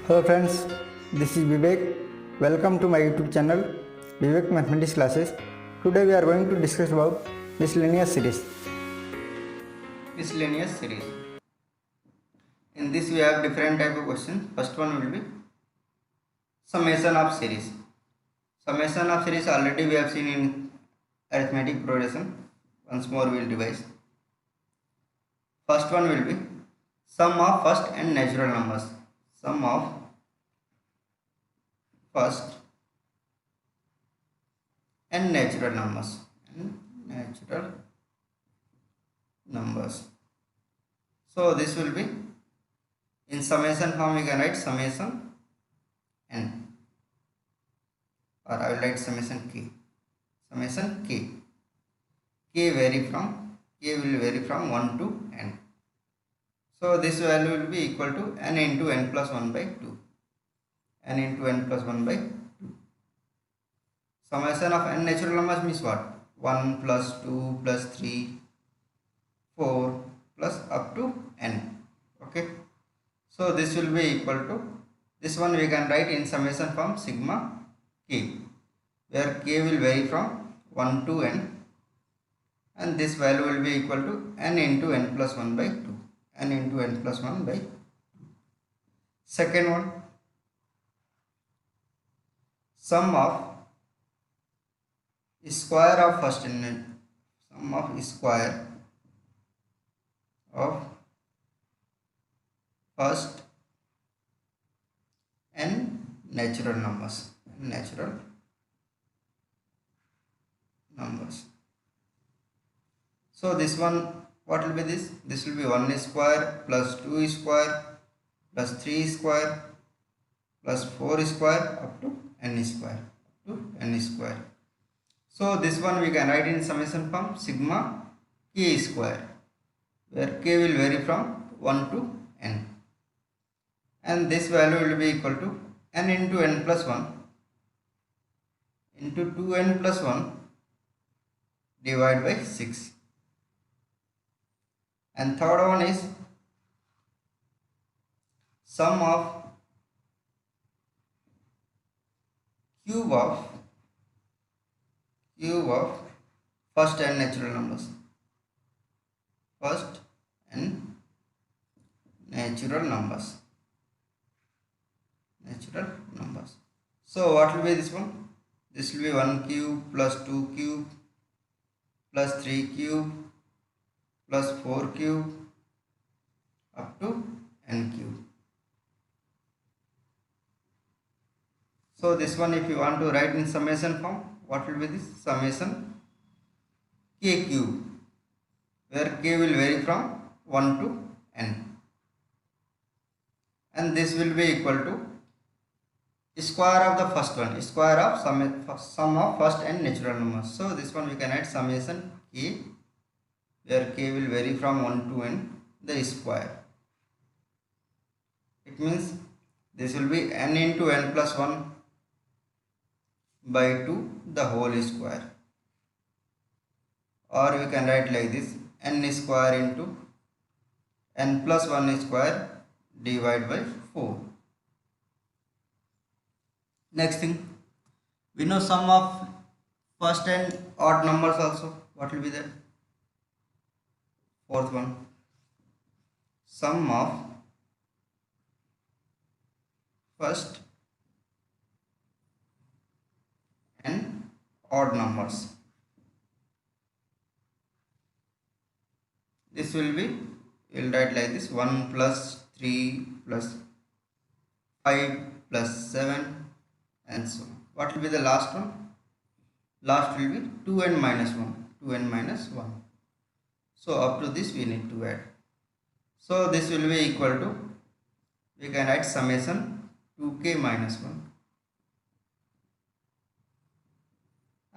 Hello friends, this is Vivek. Welcome to my YouTube channel Vivek Mathematics Classes. Today we are going to discuss about miscellaneous series. Miscellaneous series. In this we have different type of questions. First one will be summation of series. Summation of series already we have seen in arithmetic progression. Once more we will revise. First one will be sum of first and natural numbers. Sum of first and natural numbers. So this will be in summation form. We can write summation n, or I will write summation k. Summation k. K will vary from 1 to n. So this value will be equal to n into n plus 1 by 2. N into n plus 1 by 2. Summation of n natural numbers means what? 1 plus 2 plus 3, 4 plus up to n. Okay. So this will be equal to, this one we can write in summation form sigma k, where k will vary from 1 to n, and this value will be equal to n into n plus 1 by 2. N into n plus 1 by 2. Second one, sum of square of first and sum of square of first and natural numbers. So this one, what will be this? This will be 1 square plus 2 square plus 3 square plus 4 square up to n square. So this one we can write in summation form sigma k square, where k will vary from 1 to n, and this value will be equal to n into n plus 1 into 2n plus 1 divided by 6. And third one is sum of cube of first and natural numbers. So what will be this one? This will be 1 cube plus 2 cube plus 3 cube plus 4 cube up to n cube. So this one, if you want to write in summation form, what will be this? Summation k cube, where k will vary from 1 to n, and this will be equal to square of the first one, square of sum of first and natural numbers. So this one we can write summation k, where k will vary from 1 to n, the square. It means this will be n into n plus 1 by 2 the whole square, or we can write like this, n square into n plus 1 square divided by 4. Next thing, we know sum of first and odd numbers also. What will be that? Fourth one, sum of first and odd numbers. This will be, we will write like this, 1 plus 3 plus 5 plus 7 and so on. What will be the last one? Last will be 2n minus 1. So up to this we need to add. So this will be equal to, we can write summation 2k minus 1,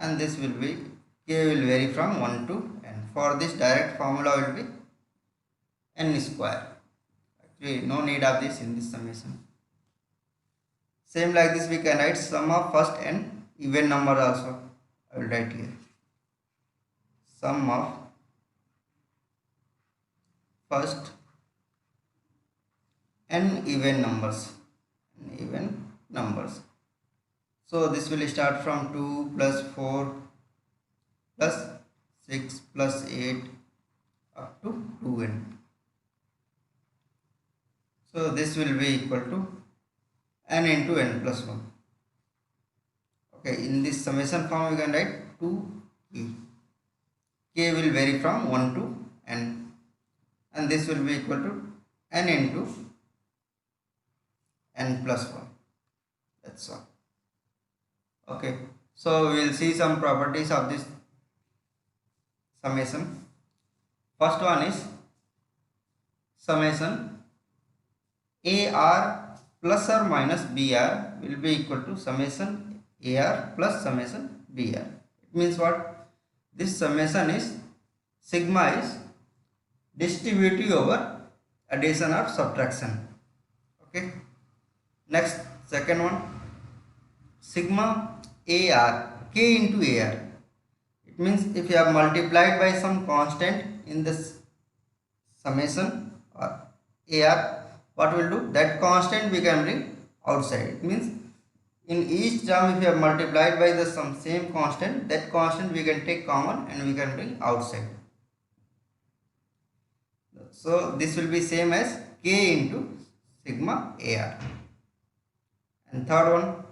and this will be, k will vary from 1 to n. For this direct formula will be n square. Actually no need of this in this summation. Same like this we can write sum of first and even number also. I will write here sum of first n even numbers. numbers. So this will start from 2 plus 4 plus 6 plus 8 up to 2n. So this will be equal to n into n plus 1. Okay, in this summation form we can write 2k. K will vary from 1 to n, and this will be equal to n into n plus 1. That's all. Okay, so we will see some properties of this summation. First one is summation AR plus or minus BR will be equal to summation AR plus summation BR. It means what? This summation is sigma is distributive over addition or subtraction. Okay. Next, second one, sigma AR, K into AR. It means if you have multiplied by some constant in this summation or AR, what will do? That constant we can bring outside. It means in each term if you have multiplied by the some same constant, that constant we can take common and we can bring outside. So this will be same as K into sigma AR. And third one,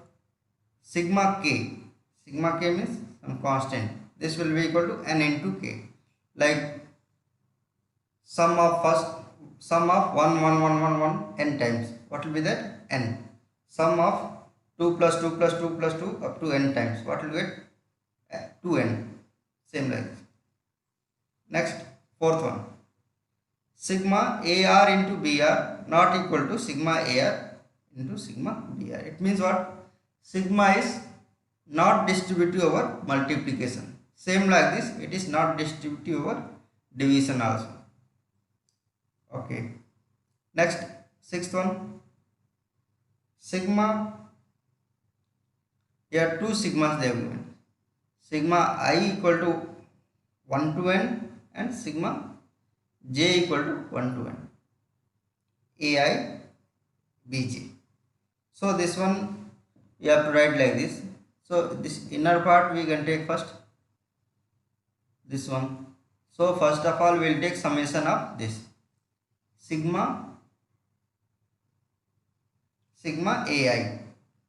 sigma K. Sigma K means some constant. This will be equal to n into K. Like sum of 1 1 1 1 1 n times. What will be that? N. Sum of 2 plus 2 plus 2 plus 2 up to n times. What will get? 2n. Same like this. Next, fourth one, sigma AR into BR not equal to sigma AR into sigma BR. It means what? Sigma is not distributive over multiplication. Same like this, it is not distributive over division also. Okay. Next, sixth one, sigma. Here two sigmas they have given. Sigma I equal to 1 to n and sigma j equal to 1 to n. AI bj. So this one you have to write like this. So this inner part we can take first. This one. So first of all we will take summation of this. Sigma AI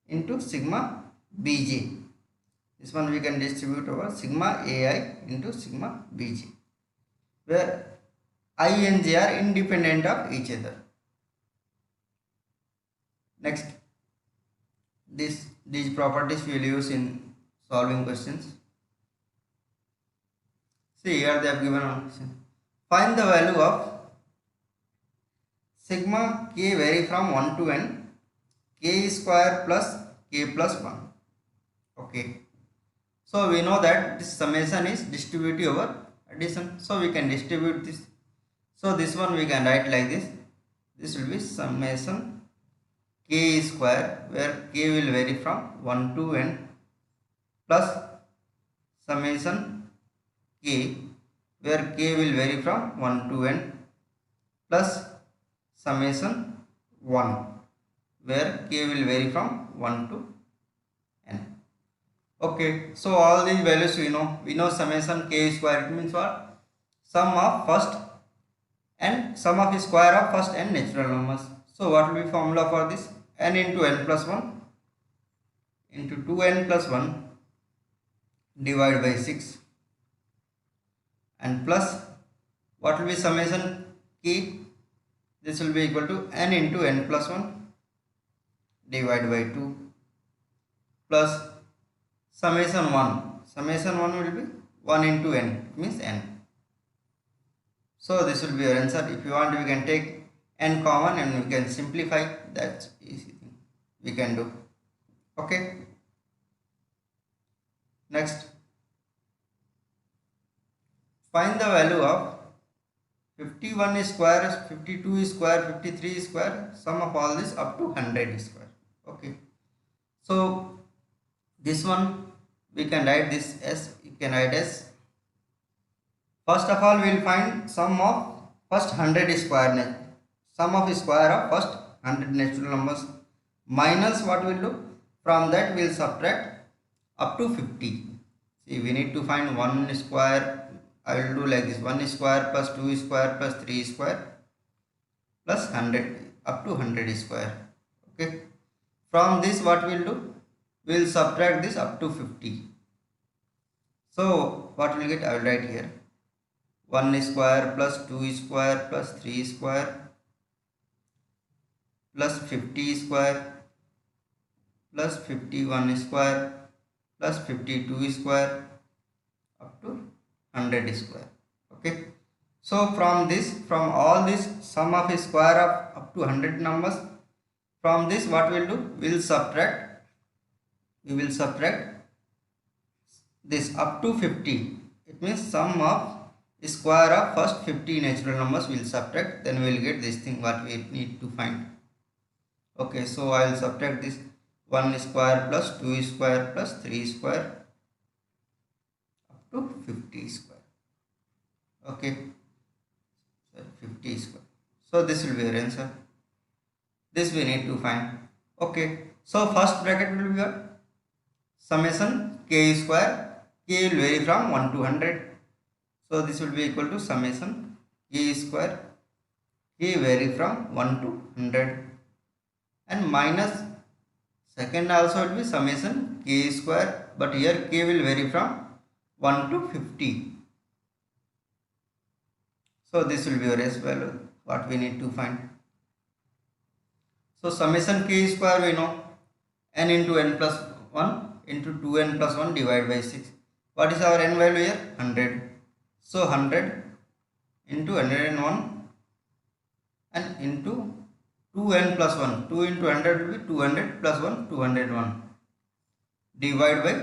into sigma bj. This one we can distribute over sigma AI into sigma bj, where I and j are independent of each other. Next, these properties we will use in solving questions. See, here they have given one question. Find the value of sigma k vary from 1 to n, k square plus k plus 1. Okay. So we know that this summation is distributive over addition. So we can distribute this. So this one we can write like this. This will be summation k square, where k will vary from 1 to n, plus summation k, where k will vary from 1 to n, plus summation 1, where k will vary from 1 to n. Okay, so all these values we know summation k square, it means what? Sum of first and sum of square of first n natural numbers. So what will be formula for this? N into n plus 1 into 2n plus 1 divided by 6, and plus what will be summation k? This will be equal to n into n plus 1 divided by 2 plus summation 1. Summation 1 will be 1 into n, it means n. So this will be your answer. If you want, we can take n common and we can simplify. That's easy thing we can do. Okay. Next, find the value of 51 square, 52 square, 53 square, sum of all this up to 100 square. Okay. So this one we can write this as, you can write as, first of all we will find sum of first 100 square, sum of square of first 100 natural numbers, minus what we will do? From that we will subtract up to 50. See, we need to find 1 square. I will do like this: 1 square plus 2 square plus 3 square plus 100 up to 100 square. Okay. From this what we will do? We will subtract this up to 50. So what we will get? I will write here: 1 square plus 2 square plus 3 square plus 50 square plus 51 square plus 52 square up to 100 square. Okay. So from all this sum of a square of up to 100 numbers, from this what we will do? We will subtract this up to 50. It means sum of square of first 50 natural numbers we will subtract, then we will get this thing what we need to find. Okay, so I will subtract this: 1 square plus 2 square plus 3 square up to 50 square. Okay, so 50 square. So this will be your answer. This we need to find. Okay, so first bracket will be what? Summation k square. K will vary from 1 to 100. So this will be equal to summation k square. K vary from 1 to 100. And minus second also will be summation k square, but here k will vary from 1 to 50. So this will be your S value what we need to find. So summation k square we know n into n plus 1 into 2n plus 1 divided by 6. What is our n value here? 100. So 100 into 101 and into 2n plus 1. 2 into 100 will be 200 plus 1, 201 divided by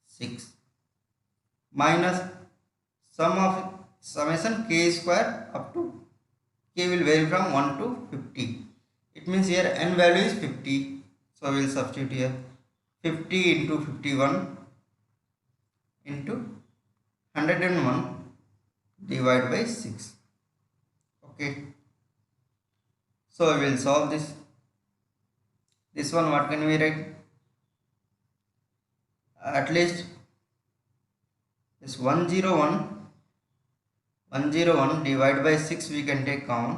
6 minus sum of summation k square up to k will vary from 1 to 50. It means here n value is 50. So we will substitute here: 50 into 51 into 101 divided by 6. Okay. So we will solve this. This one what can we write? At least this 101 divided by 6 we can take common.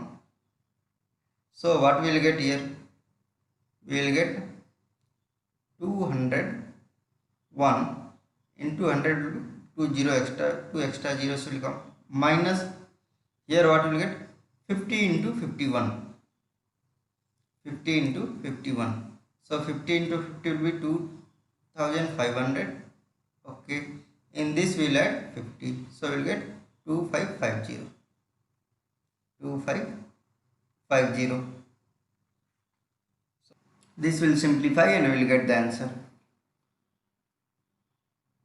So what we will get here? We will get 201 into 100 will be 2 extra zeros will come, minus here what we will get? 50 into 51. 50 into 51. So 50 into 50 will be 2500. Okay. In this we will add 50. So we will get 2550. 2550. So this will simplify and we will get the answer.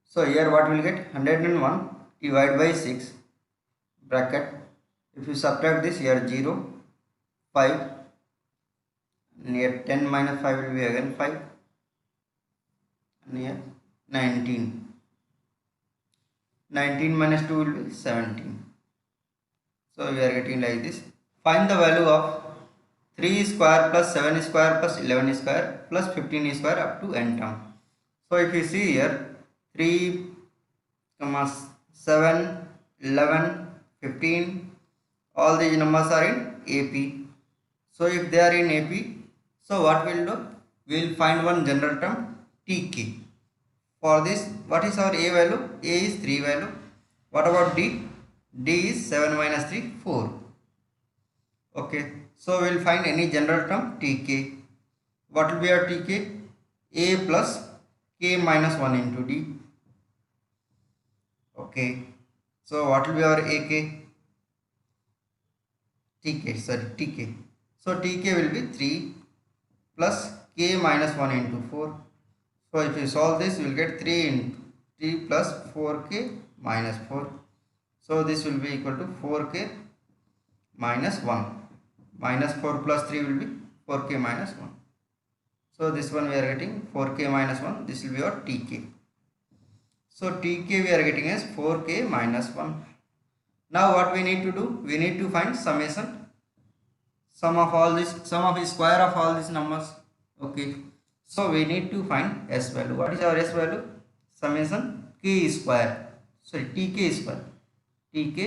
So here what we will get? 101 divided by 6 bracket. If you subtract this, here 0, 5. Near 10 minus 5 will be again 5, and here 19. 19 minus 2 will be 17. So we are getting like this. Find the value of 3 square plus 7 square plus 11 square plus 15 square up to n term. So if you see here 3, 7, 11, 15, all these numbers are in AP. So if they are in AP, so what we will do? We will find one general term Tk. For this, what is our A value? A is 3 value. What about D? D is 7 minus 3, 4. Okay. So we will find any general term Tk. What will be our Tk? A plus K minus 1 into D. Okay. So what will be our AK? Tk. So Tk will be 3 plus K minus 1 into 4. So if you solve this, you will get 3 into 3 plus 4K minus 4. So this will be equal to 4K minus 1. Minus 4 plus 3 will be 4K minus 1. So this one we are getting 4K minus 1. This will be our Tk. So Tk we are getting as 4K minus 1. Now what we need to do? We need to find summation. Sum of square of all these numbers. Okay. So we need to find s value. What is our s value? Summation k square, sorry, tk square, tk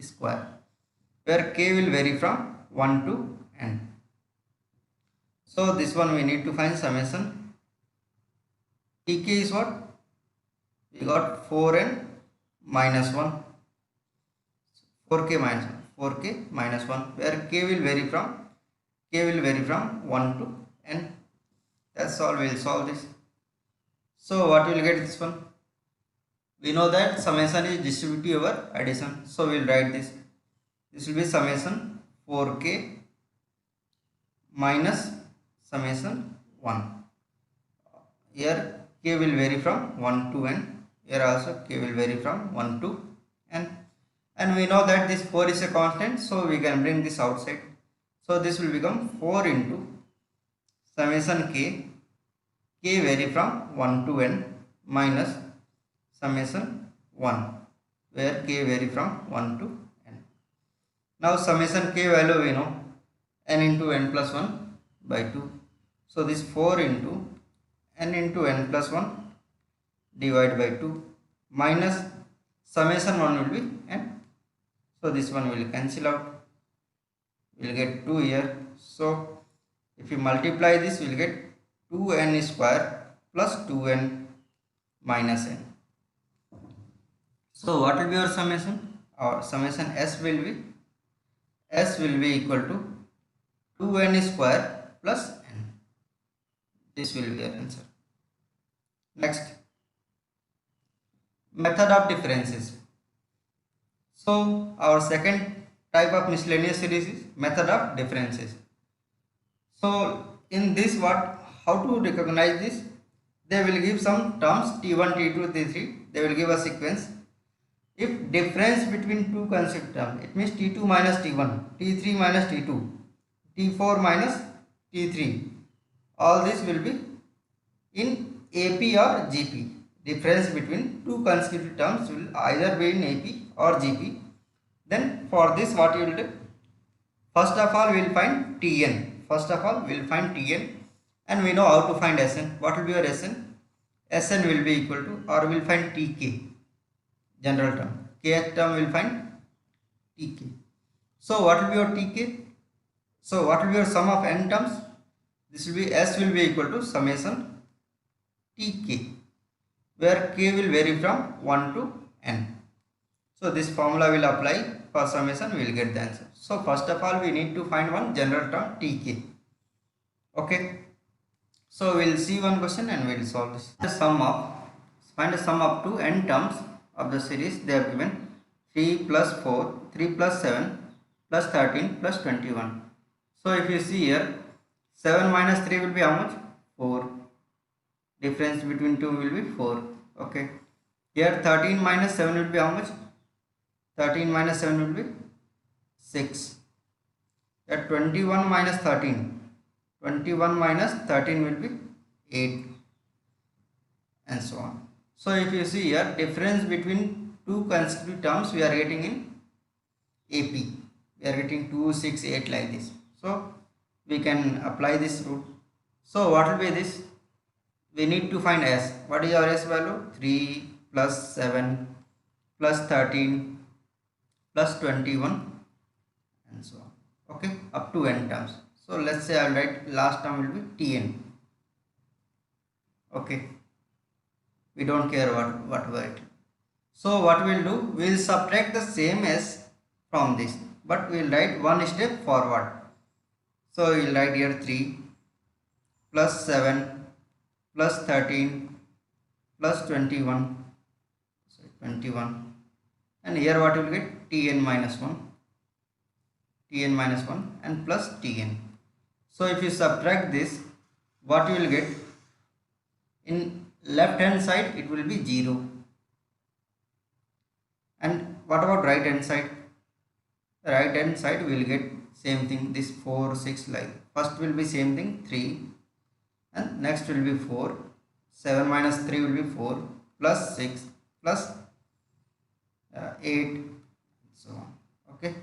square, where k will vary from 1 to n. So this one we need to find summation tk is what? We got 4n minus 1, 4k minus 1, 4k minus 1, where k will vary from 1 to n. That's all. We'll solve this. So what will get this one? We know that summation is distributive over addition, so we'll write this. This will be summation 4k minus summation 1. Here k will vary from 1 to n. Here also k will vary from 1 to n. And we know that this 4 is a constant, so we can bring this outside. So this will become 4 into summation k vary from 1 to n minus summation 1, where k vary from 1 to n. Now summation k value we know, n into n plus 1 by 2. So this 4 into n into n plus 1 divided by 2 minus summation 1 will be n. So this one will cancel out. We will get 2 here. So if you multiply this, we will get 2n square plus 2n minus n. So what will be our summation? Our summation s will be equal to 2n square plus n. This will be our answer. Next, method of differences. So our second type of miscellaneous series is method of differences. So in this, how to recognize this? They will give some terms t1, t2, t3. They will give a sequence. If difference between two consecutive terms, it means t2 minus t1, t3 minus t2, t4 minus t3. All this will be in AP or GP. Difference between two consecutive terms will either be in AP or GP. Then for this, what you will do? First of all, we will find Tn. And we know how to find Sn. What will be your Sn? Sn will be equal to, or we will find Tk, general term. Kth term will find Tk. So what will be your Tk? So what will be your sum of n terms? This will be, S will be equal to summation Tk, where k will vary from 1 to n. So this formula will apply for summation, we will get the answer. So first of all, we need to find one general term Tk. Okay. So we will see one question and we will solve this. Find the sum up to n terms of the series. They have given 3 plus 4, 3 plus 7 plus 13 plus 21. So if you see here, 7 minus 3 will be how much? 4. Difference between 2 will be 4. Okay. Here 13 minus 7 will be how much? 13 minus 7 will be 6. Here 21 minus 13. 21 minus 13 will be 8, and so on. So if you see here, difference between two consecutive terms we are getting in AP. We are getting 2, 6, 8 like this. So we can apply this rule. So what will be this? We need to find S. What is our S value? 3 plus 7 plus 13 plus 21 and so on. Okay, up to n terms. So let's say I will write last term will be Tn. Okay, we don't care what word. So what we will do, we will subtract the same S from this, but we will write one step forward. So we will write here 3 plus 7 plus 13 plus 21, so 21, and here what you will get? Tn minus 1 and plus Tn. So if you subtract this, what you will get? In left hand side it will be 0. And what about right hand side? Right hand side we will get same thing, this 4, 6 like. First will be same thing 3, and next will be 4. 7 minus 3 will be 4 plus 6 plus 8, so on. Okay.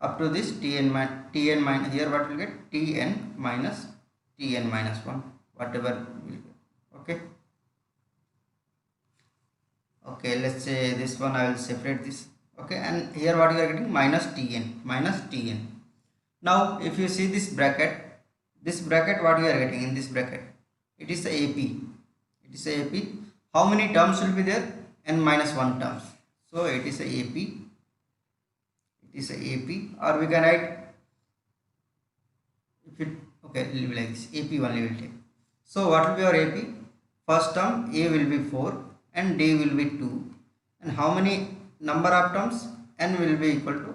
Up to this Tn minus, here what will get? Tn minus tn minus 1, whatever will get. Okay. Okay, let's say this one I will separate this. Okay, and here what you are getting, minus tn. Now if you see this bracket what you are getting in this bracket, it is the AP. How many terms will be there? N minus 1 terms. So it is a AP, or we can write, if it, okay, it will be like this, AP only will take. So what will be your AP? First term A will be 4 and D will be 2, and how many number of terms? N will be equal to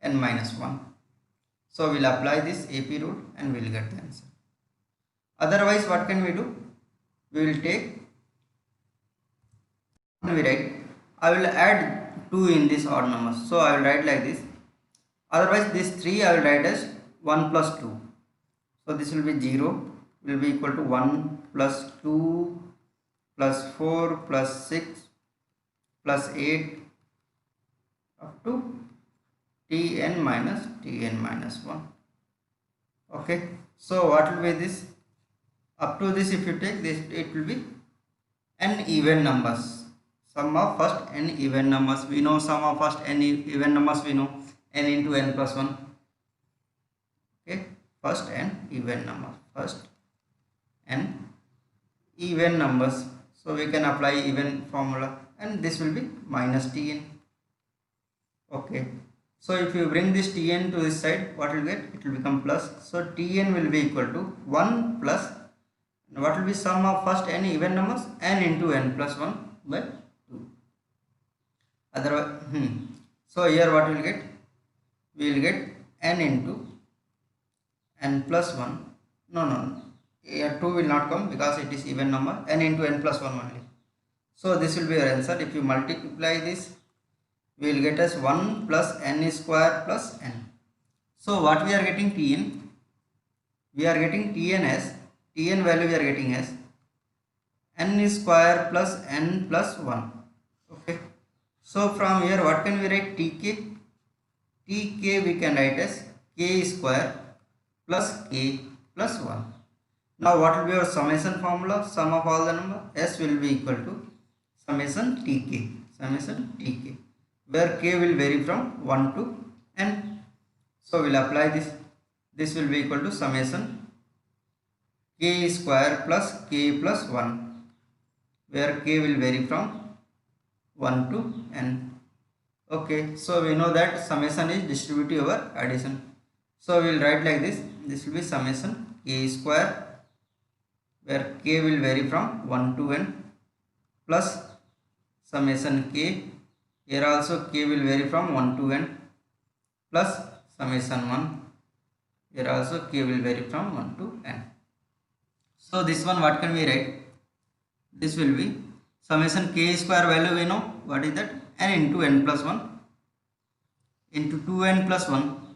N minus 1. So we'll apply this AP rule and we'll get the answer. Otherwise what can we do? We will take, we write, I will add 2 in this odd numbers, so I will write like this. Otherwise this 3 I will write as 1 plus 2. So this will be 0, will be equal to 1 plus 2 plus 4 plus 6 plus 8 up to tn minus 1. Okay, so what will be this? Up to this, if you take this, it will be n even numbers. Sum of first n even numbers. We know sum of first n even numbers, we know n into n plus 1. Okay, first n even numbers. First n even numbers. So we can apply even formula, and this will be minus tn. Okay, so if you bring this tn to this side, what will get? It will become plus. So tn will be equal to 1 plus, what will be sum of first n even numbers? N into n plus 1 by 2. Otherwise, so here what we will get? We will get n into n plus 1. No. Here 2 will not come because it is even number. N into n plus 1 only. So this will be your answer. If you multiply this, we will get as 1 plus n square plus n. So what we are getting tn? We are getting tn value we are getting as n square plus n plus 1. Okay. So from here what can we write? tk we can write as k square plus k plus 1. Now what will be your summation formula? Sum of all the number, s will be equal to summation tk, where k will vary from 1 to n. So we will apply this. This will be equal to summation k square plus k plus 1, where k will vary from 1 to n. Okay, so we know that summation is distributive over addition. So we will write like this. This will be summation k square, where k will vary from 1 to n, plus summation k, here also k will vary from 1 to n, plus summation 1, here also k will vary from 1 to n. So this one what can we write? This will be summation k square value, we know what is that? N into n plus 1 into 2n plus 1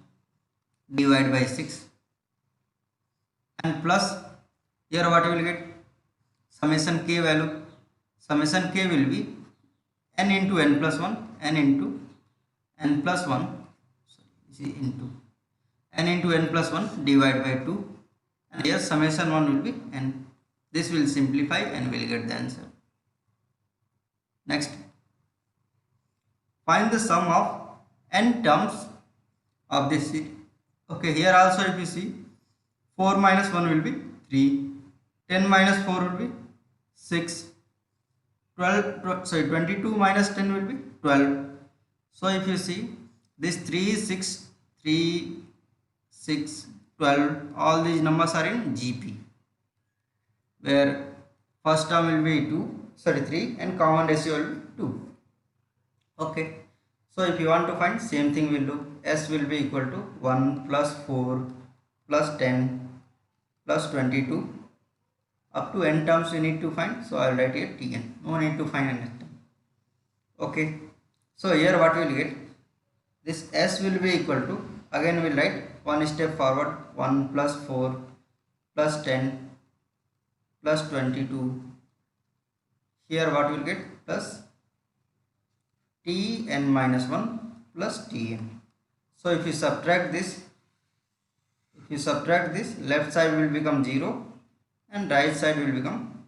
divided by 6, and plus here what you will get? Summation k value. Summation k will be n into n plus 1, n into n plus 1, into n into n plus 1 divided by 2, and here summation 1 will be n. This will simplify and we will get the answer. Next, find the sum of n terms of this series. Okay, here also if you see, 4 minus 1 will be 3, 10 minus 4 will be 6, 22 minus 10 will be 12. So if you see, this 3, 6, 3, 6, 12, all these numbers are in GP, where first term will be 3 and common ratio will be 2. Okay, so if you want to find, same thing we'll do. S will be equal to 1 plus 4 plus 10 plus 22 up to n terms we need to find. So I will write here tn. No need to find anything. Okay, so here what we will get? This S will be equal to, again we will write one step forward, 1 plus 4 plus 10 plus 22. Here what we will get? Plus tn minus 1 plus tn. So if you subtract this, If you subtract this, left side will become 0 and right side will become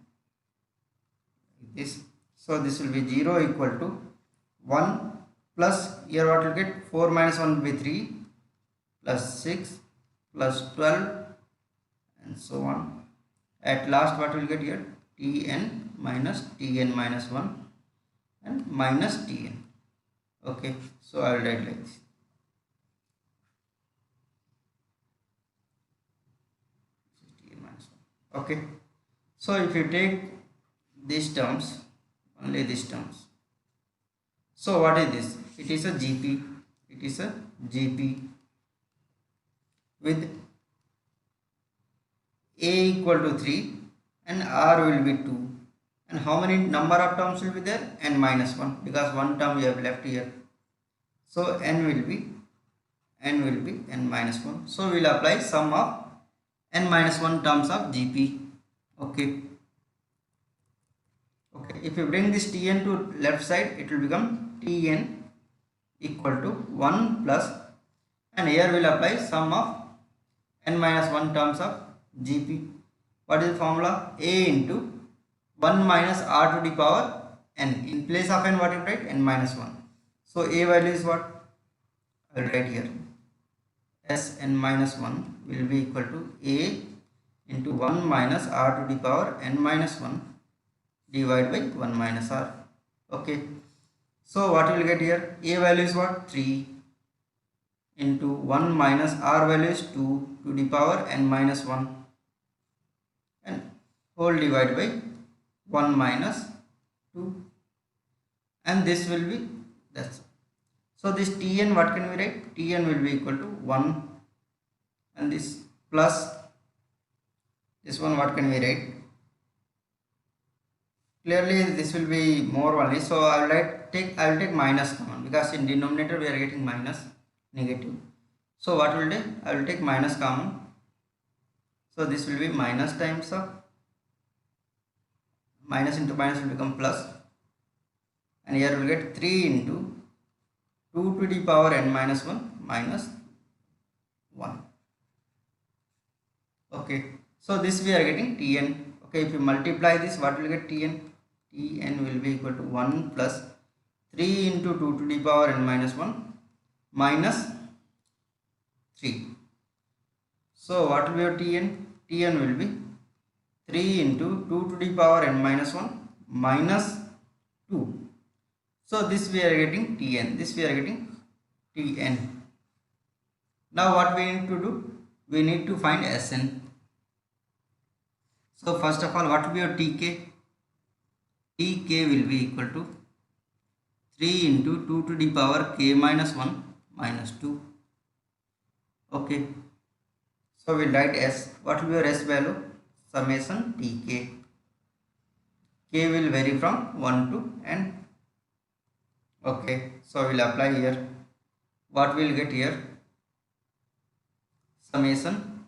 this. So this will be 0 equal to 1 plus, here what will get, 4 minus 1 will be 3 plus 6 plus 12 and so on. At last what will get here, tn minus 1 and minus tn. Okay, so I will write like this. Okay, so if you take these terms, only these terms, so what is this? It is a GP. It is a GP with A equal to 3 and R will be 2. And how many number of terms will be there? N minus 1, because one term we have left here. So N will be N minus 1. So we will apply sum of N minus 1 terms of GP. Okay. Okay. If you bring this Tn to left side, it will become Tn equal to 1 plus, and here we will apply sum of N minus 1 terms of GP. What is the formula? A into 1 minus R to the power N. In place of N, what you write? N minus 1. So A value is what? I will write here. Sn minus 1 will be equal to A into 1 minus R to the power N minus 1 divided by 1 minus R. Okay. So what you will get here? A value is what? 3 into 1 minus R value is 2 to the power N minus 1 and whole divided by 1 minus 2, and this will be, that's, so this Tn, what can we write? Tn will be equal to 1, and this plus this one, what can we write? Clearly this will be more only, so I will take minus common, because in denominator we are getting minus, negative. So what will do? I will take minus common. So this will be minus times of minus into minus will become plus, and here we will get 3 into 2 to the power N minus 1 minus 1. Okay, so this we are getting Tn. Okay, if you multiply this, what will get Tn? Tn will be equal to 1 plus 3 into 2 to the power N minus 1 minus 3. So what will be your Tn? Tn will be 3 into 2 to the power N minus 1 minus 2. So this we are getting Tn, this we are getting Tn. Now what we need to do? We need to find Sn. So first of all, what will be your Tk? Tk will be equal to 3 into 2 to the power k minus 1 minus 2. Okay. So we will write S. What will be your S value? Summation Tk. K will vary from 1 to n. Okay. So we will apply here. What we will get here? Summation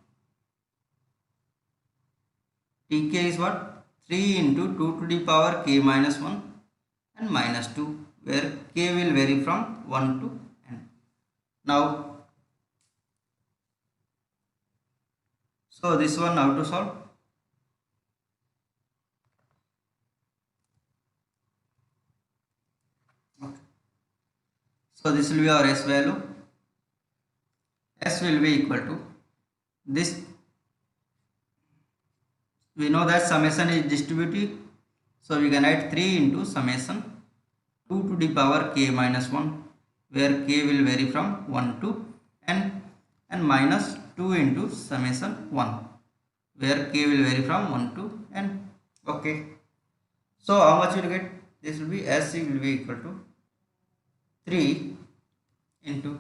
Tk is what? 3 into 2 to the power k minus 1 and minus 2, where k will vary from 1 to n. Now, so this one how to solve? Okay. So this will be our S value. S will be equal to this. We know that summation is distributive, so we can write 3 into summation 2 to the power k minus 1, where k will vary from 1 to n, and minus 2 into summation 1, where k will vary from 1 to n. Okay. So how much will get? This will be S will be equal to 3 into,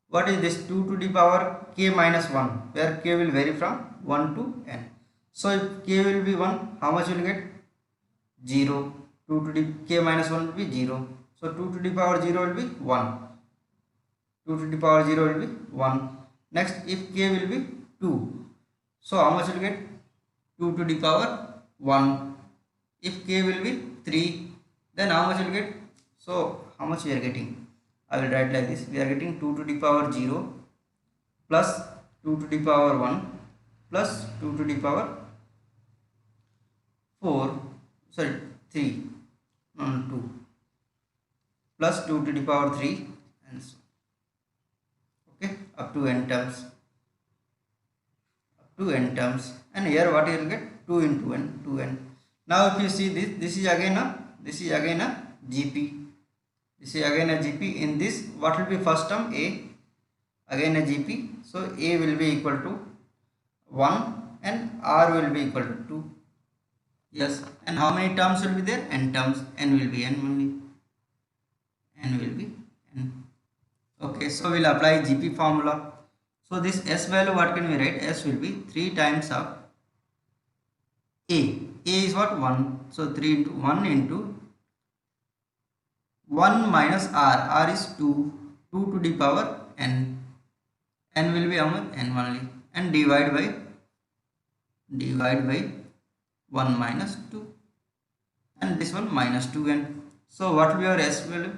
what is this, 2 to the power k minus 1, where k will vary from 1 to n. So if k will be 1, how much will get? 0. 2 to the k minus 1 will be 0. So 2 to the power 0 will be 1. 2 to the power 0 will be 1. Next, if k will be 2, so how much will get? 2 to the power 1. If k will be 3, then how much will get? So how much we are getting? I will write like this. We are getting 2 to the power 0 plus 2 to the power 1 plus 2 to the power 3 on 2 plus 2 to the power 3 and so okay up to n terms, and here what you will get 2 into n, 2n. Now if you see this is again a GP, this is again a GP. In this what will be first term? A, again a GP, so A will be equal to 1 and R will be equal to 2. Yes, and how many terms will be there? N terms. N will be n only, n will be n. Okay, so we'll apply GP formula. So this S value, what can we write? S will be 3 times of A. A is what? 1. So 3 into 1 into 1 minus R. R is 2. 2 to the power n. N will be how much? N only. And divide by 1 minus 2. And this one minus 2n. So what will be our S value?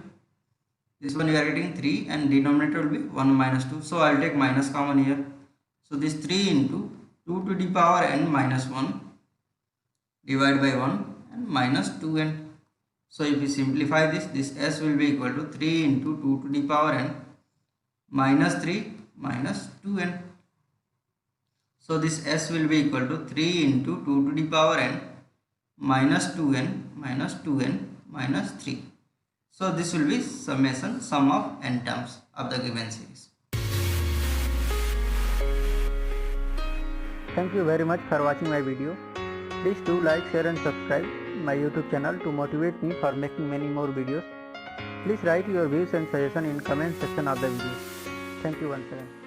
This one you are getting 3 and denominator will be 1 minus 2. So I will take minus common here. So this 3 into 2 to the power n minus 1 divided by 1 and minus 2n. So if we simplify this S will be equal to 3 into 2 to the power n minus 3 minus 2n. So this S will be equal to 3 into 2 to the power n minus 2n minus 2n minus 3. So this will be sum of n terms of the given series. Thank you very much for watching my video. Please do like, share and subscribe my YouTube channel to motivate me for making many more videos. Please write your views and suggestions in comment section of the video. Thank you once again.